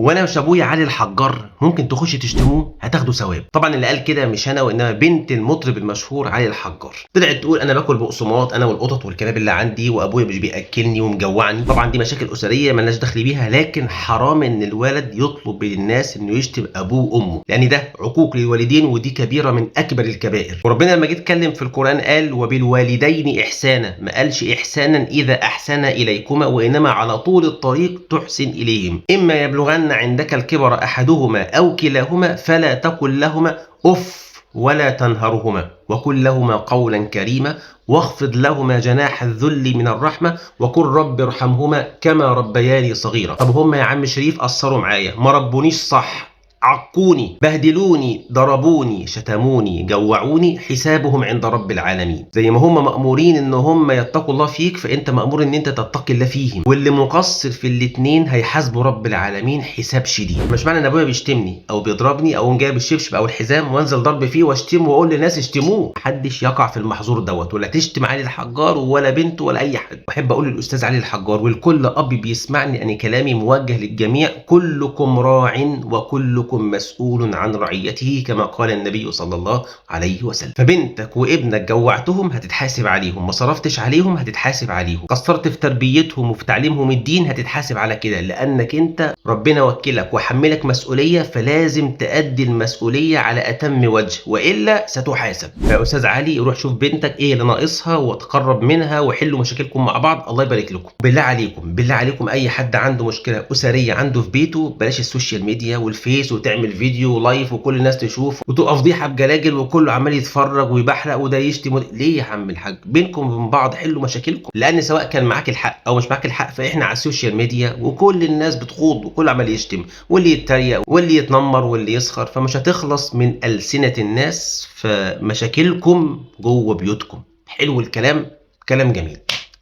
هو انا مش ابويا علي الحجار ممكن تخش تشتموه هتاخدوا ثواب؟ طبعا اللي قال كده مش انا وانما بنت المطرب المشهور علي الحجار. طلعت تقول انا باكل بقسماط انا والقطط والكلاب اللي عندي، وابويا مش بياكلني ومجوعني. طبعا دي مشاكل اسريه مالناش دخل بيها، لكن حرام ان الولد يطلب من الناس انه يشتم ابوه وامه، لان ده عقوق للوالدين ودي كبيره من اكبر الكبائر. وربنا لما جه اتكلم في القران قال وبالوالدين احسانا، ما قالش احسانا اذا احسن اليكما، وانما على طول الطريق تحسن اليهم. اما يبلغن عندك الكبر احدهما او كلاهما فلا تقل لهما اف ولا تنهرهما وقل لهما قولا كريما واخفض لهما جناح الذل من الرحمه وقل رب ارحمهما كما ربياني صغيرا. طب هم يا عم شريف قصروا معايا، ما ربونيش صح، عقوني، بهدلوني، ضربوني، شتموني، جوعوني، حسابهم عند رب العالمين. زي ما هم مأمورين ان هم يتقوا الله فيك، فانت مأمور ان انت تتقي الله فيهم، واللي مقصر في الاتنين هيحاسبه رب العالمين حساب شديد. مش معنى ان ابويا بيشتمني او بيضربني او جايب الشبشب او الحزام وانزل ضرب فيه واشتمه واقول للناس اشتموه، محدش يقع في المحظور دوت، ولا تشتم علي الحجار ولا بنته ولا اي حد. بحب اقول للاستاذ علي الحجار ولكل اب بيسمعني ان كلامي موجه للجميع: كلكم راع وكلكم مسؤول عن رعيته، كما قال النبي صلى الله عليه وسلم. فبنتك وابنك جوعتهم هتتحاسب عليهم، ما صرفتش عليهم هتتحاسب عليهم، قصرت في تربيتهم وفي تعليمهم الدين هتتحاسب على كده، لانك انت ربنا وكلك وحملك مسؤوليه، فلازم تأدي المسؤوليه على اتم وجه، والا ستحاسب. يا استاذ علي روح شوف بنتك ايه اللي ناقصها وتقرب منها وحلوا مشاكلكم مع بعض، الله يبارك لكم. بالله عليكم بالله عليكم اي حد عنده مشكله اسريه عنده في بيته، بلاش السوشيال ميديا والفيس وتعمل فيديو لايف وكل الناس تشوف وتبقى فضيحه بجلاجل وكله عمال يتفرج ويبحرق وده يشتم ليه يا عم الحاج؟ بينكم وبين بعض حلوا مشاكلكم، لان سواء كان معاك الحق او مش معاك الحق فاحنا على السوشيال ميديا وكل الناس بتخوض وكل عمال يشتم واللي يتريق واللي يتنمر واللي يسخر، فمش هتخلص من ألسنة الناس، فمشاكلكم جوه بيوتكم. حلو الكلام، كلام جميل.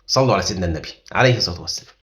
صلوا على سيدنا النبي عليه الصلاة والسلام.